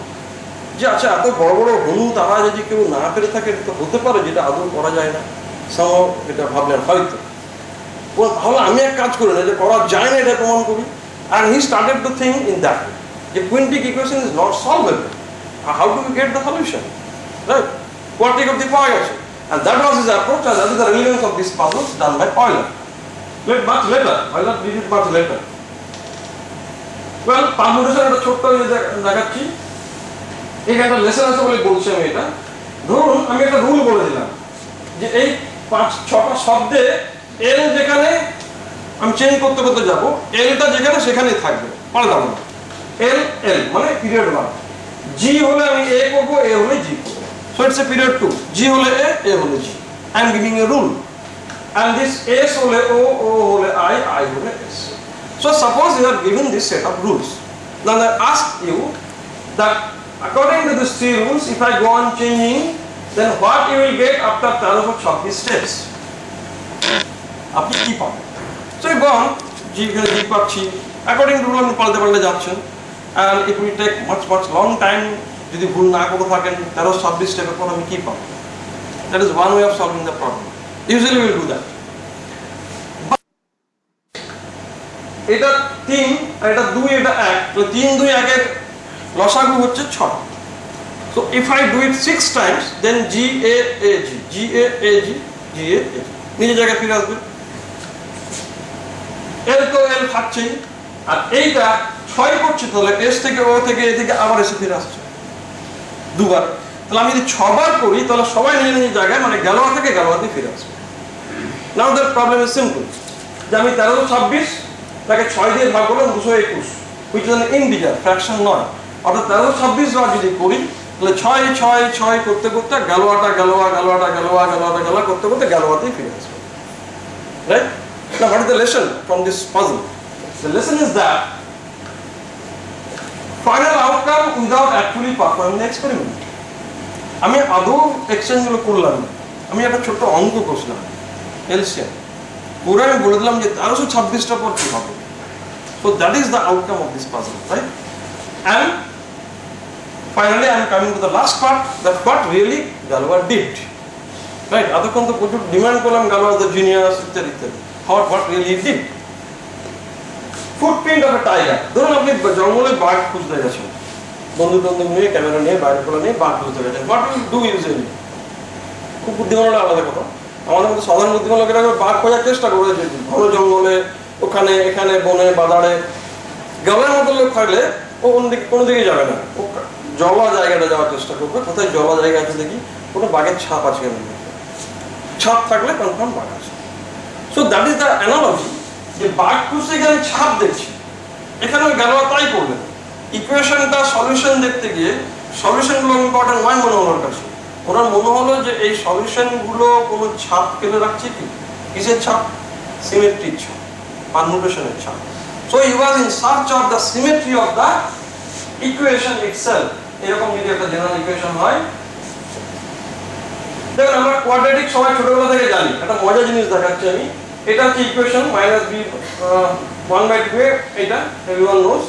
যে আচ্ছা এত বড় বড় হনু তারা যদি কেউ না পেরে থাকে, এটা তো হতে পারে যেটা আদৌ করা যায় না। somehow এটা ভাবলেন হয়তো, তাহলে আমি এক কাজ করি না, যে করা যায় না এটা প্রমাণ করি। And he started to think in that way, the quintic equation is not solvable, how do we get the solution, right? Quadratic of the পাওয়া গেছে, and that was his approach, and that is the relevance of these puzzles done by Euler. Much later, Euler did it much later. Well, permutation একটা ছোট্ট দেখাচ্ছি, এখানে একটা lesson আছে বলে বলছি আমি এটা। ধরুন আমি একটা রুল বলে দিলাম যে এই 5-6টা শব্দে এল যেখানে আমি চেঞ্জ করতে করতে যাব, এলটা যেখানে সেখানেই থাকবে, পাল্টাবো না। এল এল মানে পিরিয়ড 1, জি হলে আমি এ করব, এ হলে জি করব। So it's a period 2, G হলে এ হলে G. I am giving a rule, and this S হলে ও হলে আই হলে S. So suppose you are given this set of rules, then I ask you that according to these 3 rules, if I go on changing, then what you will get after 13 steps? আপনি কি পাবেন? So you go on, জি এখানে জি পাচ্ছি, according to rule আপনি পাল্টে যাচ্ছেন, and it will take much long time যদি ভুল না করে থাকেন 1326 স্টেপের পর আমি কি পাবো? That is one way of solving the problem. Usually will do that. এটা 3 আর এটা 2, এটা 1, তো 3 2 1 এর লসাগু হচ্ছে 6। So if I do it 6 times, then GAAG, GAAG, GAAG নিজের জায়গায় ফিরে আসবে। L তো L থাকছেই, আর এইটা 6 করছি তাহলে S থেকে O থেকে A থেকে আবার এসে ফিরে আসছে দুবার। তাহলে আমি যদি 6 বার করি তাহলে সবাই নিজের নিজের জায়গায় মানে গেলোয়া থেকে গেলোয়াতে ফিরে আসবে। Now the problem is simple, যে আমি 1326 তাকে 6 দিয়ে ভাগ করলাম 221, which is an integer, fraction নয়। অর্থাৎ 1326 বার যদি করি তাহলে 6 6 6 করতে করতে গেলোয়াটা করতে করতে গেলোয়াতেই ফিরে আসবে। Right? Now what is the lesson from this puzzle? The lesson is that final outcome without actually performing the experiment. আমি আদৌ এক্সচেঞ্জ গুলো করলাম না, আমি একটা ছোট্ট অঙ্ক করলাম এলসিএম, পুরো আমি বলে দিলাম যে 1326টা পর কি হবে। So that is the outcome of this puzzle, right? And finally I am coming to the last part, that what really Galois did, right? এতক্ষণ তো প্রচুর ডিমান্ড করলাম Galois the genius ইত্যাদি ইত্যাদি, what really he did. Footprint of a tiger. ধরুন আপনি জঙ্গলে বাঘ খুঁজতে গেছেন, বন্ধু নিয়ে ক্যামেরা নিয়ে বাইরে নিয়ে বাঘ খুঁজতে গেছেন, what will you do usually? খুব বুদ্ধিমান হলে আলাদা কথা, আমাদের মধ্যে সাধারণ বুদ্ধিমান লোকেরা বাঘ খোঁজার চেষ্টা করে যে ঘন জঙ্গলে ওখানে এখানে বনে বাজারে। গ্রামের মতো লোক থাকলে ও কোনো দিকে যাবে না, ও জলা জায়গাটা যাওয়ার চেষ্টা করবে, কোথায় জলা জায়গা আছে দেখি কোনো বাঘের ছাপ আছে কেন, ছাপ থাকলে কনফার্ম বাঘ আছে। So that is the analogy, যে বাঘ খুঁজতে গিয়ে আমি ছাপ দেখছি, এখানে ওই Galois তাই করবেন। ইকুয়েশনটা সলিউশন দেখতে গিয়ে সলিউশনগুলো ইম্পর্টেন্ট নয় মনে হলো ওর কাছে, ওনার মনে হলো যে এই সলিউশনগুলো কোনো ছাপ ফেলে রাখছে কি, কিসের ছাপ? সিমেট্রির ছাপ, পারমুটেশনের ছাপ। So he was in search of the symmetry of the equation itself. এরকম যদি একটা জেনারেল ইকুয়েশন হয়, দেখুন আমরা কোয়াড্রেটিক সবাই ছোটবেলা থেকে জানি, একটা মজার জিনিস দেখাচ্ছি আমি। এটা হচ্ছে ইকুয়েশন -b 1/2, এটা everyone knows।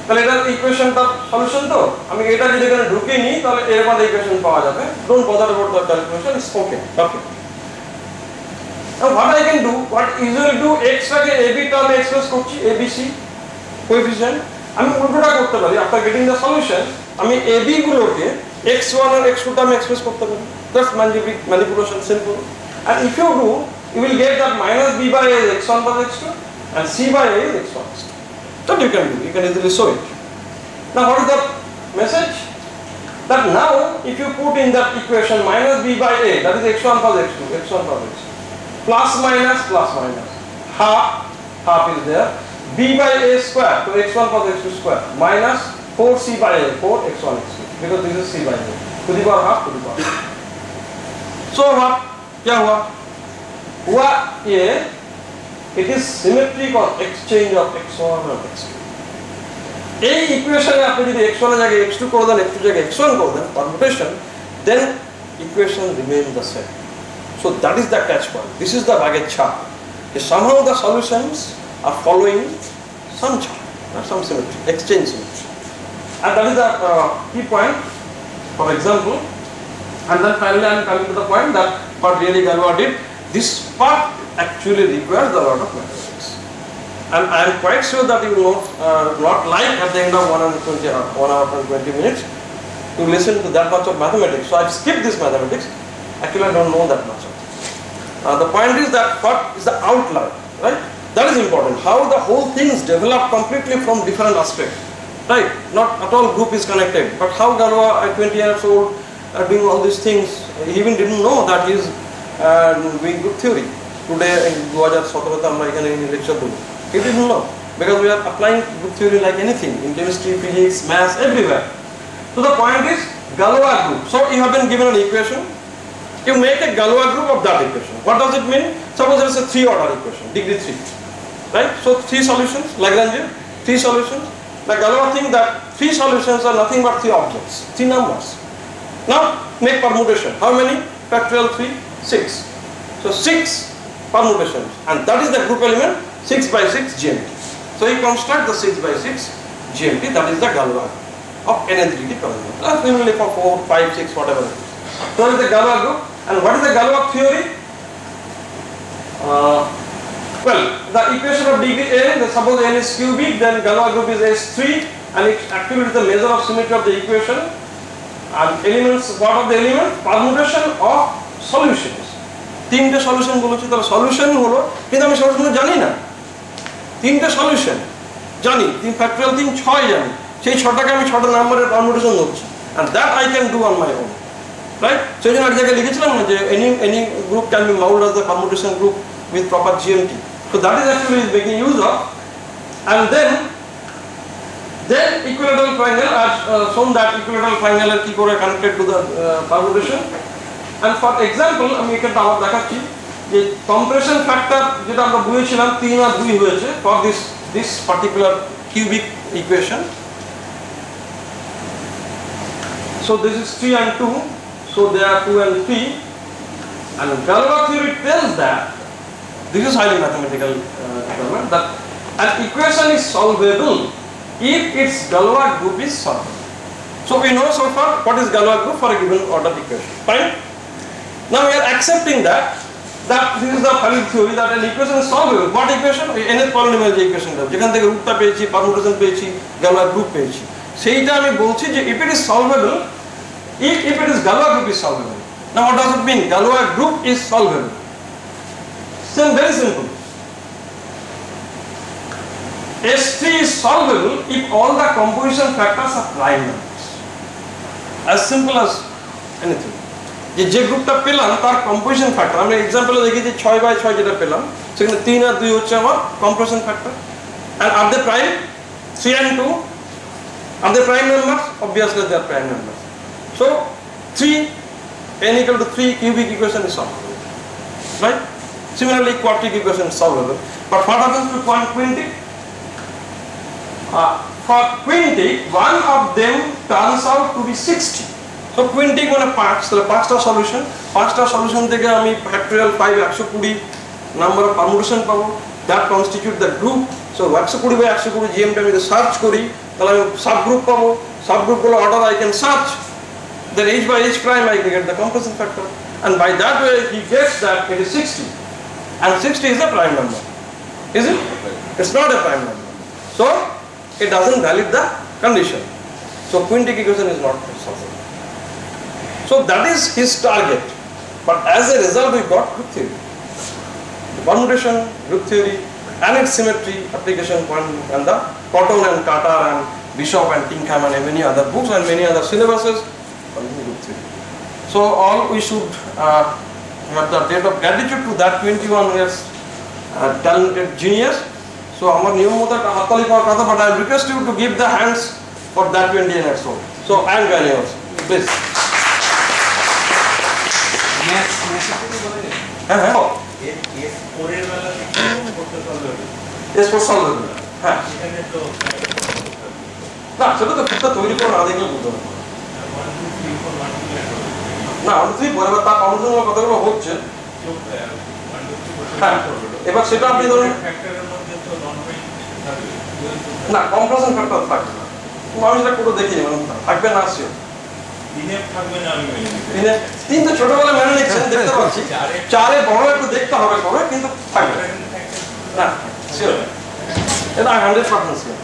তাহলে এটা ইকুয়েশনটা সলিউশন, তো আমি এটা যদি এখানে ঢুকিয়ে নিই তাহলে এরকম ইকুয়েশন পাওয়া যাবে। Don't bother about the calculation, it's okay. Now what I can do, what usually do, x টাকে ab টার্মে এক্সপ্রেস করছি, abc কোএফিসিয়েন্ট। আমি উল্টোটা করতে পারি, আফটার গেটিং দ্য সলিউশন আমি ab গুলোকে x1 আর x2 টার্মে এক্সপ্রেস করতে পারি। Just manipulation, simple. And if you do, you will get that -b by a is x1 plus x2 and c by a is x1 plus x2. That you can do, you can easily show it. Now what is the message? That now if you put in that equation -b by a, that is x1 plus x2, x1 plus x2, plus minus, half is there, b by a square, so x1 plus x2 square, minus 4c by a, 4 x1 x2, because this is c by a, to the power half, to the power half. So what? क्या हुआ ये, it is symmetric or exchange of x1 and x2. এই ইকুয়েশনে আপনি যদি x1 এর জায়গায় x2 করে দেন, x2 এর জায়গায় x1 করে দেন, permutation, then equation remain the same. So that is the catch point. This is the Baget chart. Somehow the solutions are following some chart, some symmetry, exchange symmetry, and that is the key point. For example, and then finally I am coming to the point that what really Galois did. This part actually requires a lot of mathematics, and I am quite sure that you will not like at the end of 1 hour and 20 minutes to listen to that much of mathematics. So I have skipped this mathematics. Actually, I don't know that much of it. The point is that what is the outline, right? That is important. How the whole things develop completely from different aspects, right? Not at all group is connected, but how Galois at 20 years old doing all these things, he even didn't know that he is doing group theory. Today in 2017 আমরা এখানে lecture দেব, he didn't know, because we are applying group theory like anything in chemistry, physics, maths, everywhere. So the point is Galois group. So you have been given an equation. You make a Galois group of that equation. What does it mean? Suppose there is a 3-order equation, degree 3, right? So 3 solutions, Lagrangian, 3 solutions. The Galois think that 3 solutions are nothing but 3 objects, 3 numbers. Now make permutation. How many? Factorial 3, 6. So 6 permutations, and that is the group element 6 by 6 GMT. So you construct the 6 by 6 GMT. That is the Galois. of NN3D polynomial. Similarly for 4, 5, 6, whatever it is. So that is the Galois group. And what is the Galois theory? Well, the equation of degree n, suppose n is cubic, then Galois group is S3, and it actually is the measure of symmetry of the equation. And elements, what of the element? Permutation of solutions. তিনটে solution বলেছি, তাহলে solution হলো, কিন্তু আমি solution জানি না। তিনটে solution জানি, 3 ফ্যাক্টরিয়াল 3 6 জানি, সেই 6টাকে আমি 6টা নাম্বারের পারমুটেশন করছি, and that I can do on my own, right? সেই জন্য এক জায়গায় লিখেছিলাম না যে any group can be modeled as the permutation group with proper GMT. So that is actually making use of, and then equilateral triangle, as shown that equilateral triangle are কি করে connected to the permutation. And for example, আমি এখানে আবার দেখাচ্ছি যে compression factor যেটা আমরা বুঝেছিলাম 3 আর 2 হয়েছে for this particular cubic equation. So this is 3 and 2, so they are 2 and 3, and Galois theory tells that this is highly mathematical development, that an equation is solvable if its Galois group is solvable. So we know so far what is Galois group for a given order equation. Fine. Now we are accepting that this is the valid theory that an equation is solvable. What equation? Nth polynomial equation. যেখান থেকে রুটটা পেয়েছি, permutation পেয়েছি, Galois group পেয়েছি, সেইটা আমি বলছি যে if it is solvable, if it is Galois group is solvable. Now what does it mean? Galois group is solvable. Very simple. S3 is solvable if all the composition factors are prime numbers. As simple as anything. যে গ্রুপটা পেলাম তার composition factor, আমরা এক্সাম্পলে দেখি যে 6/6 যেটা পেলাম সেখানে 3 আর 2 হচ্ছে আমার composition factor, and are they prime? 3 and 2 are they prime numbers? Obviously they are prime numbers. So 3, n equal to 3 cubic equation is solvable, right? Similarly quadric equation is solvable. But what happens to quintic? For quintic, one of them turns out to be 60. So quintic মানে 5, তাহলে 5টা solution থেকে আমি factorial 5 120 number of permutation পাবো, that constitute the group. So 120/120 জিএমটা আমি search করি, তাহলে আমি সাব গ্রুপ পাবো, সাব গ্রুপগুলো order I can search, then h by h prime I get the compression factor, and by that way he gets that it is 60, and 60 is a prime number, is it? It's not a prime number, so it doesn't valid the condition. So quintic equation is not solvable. So that is his target, but as a result we got group theory, the permutation, group theory, and its symmetry application point, and the Cotton and Carter and Bishop and Tinkham and many other books and many other syllabuses on group theory. So all we should have the debt of gratitude to that 21 years talented genius. So আমার নিয়ম মতো একটা হাততালি পাওয়ার কথা, but I request you to give the hands for that 20 years old. So I am very yours, please. হ্যাঁ S4 solvable, হ্যাঁ না সেটা তো খুবটা তৈরি করে না দেখলে বুঝতে পারবো না। 1 2 3 পরে তার কম্পিটিশনের কথাগুলো হচ্ছে, হ্যাঁ এবার সেটা আপনি ধরুন না কম্প্রেশন ফ্যাক্টর থাকবে না, আমি সেটা পুরো দেখিনি, মানে থাকবে না আসছে তিন তো ছোটবেলা মেনে নিচ্ছেন দেখতে পাচ্ছি, 4 বড় একটু দেখতে হবে করে, কিন্তু থাকবে না শিওর, এটা 100% শিওর।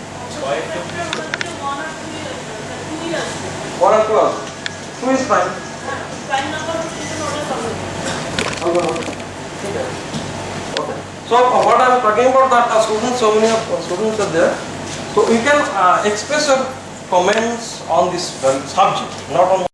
1 আর 2 আছে, 2 is prime. Okay. So what I am talking about, that students, so many students are there, so you can express your comments on this subject, not on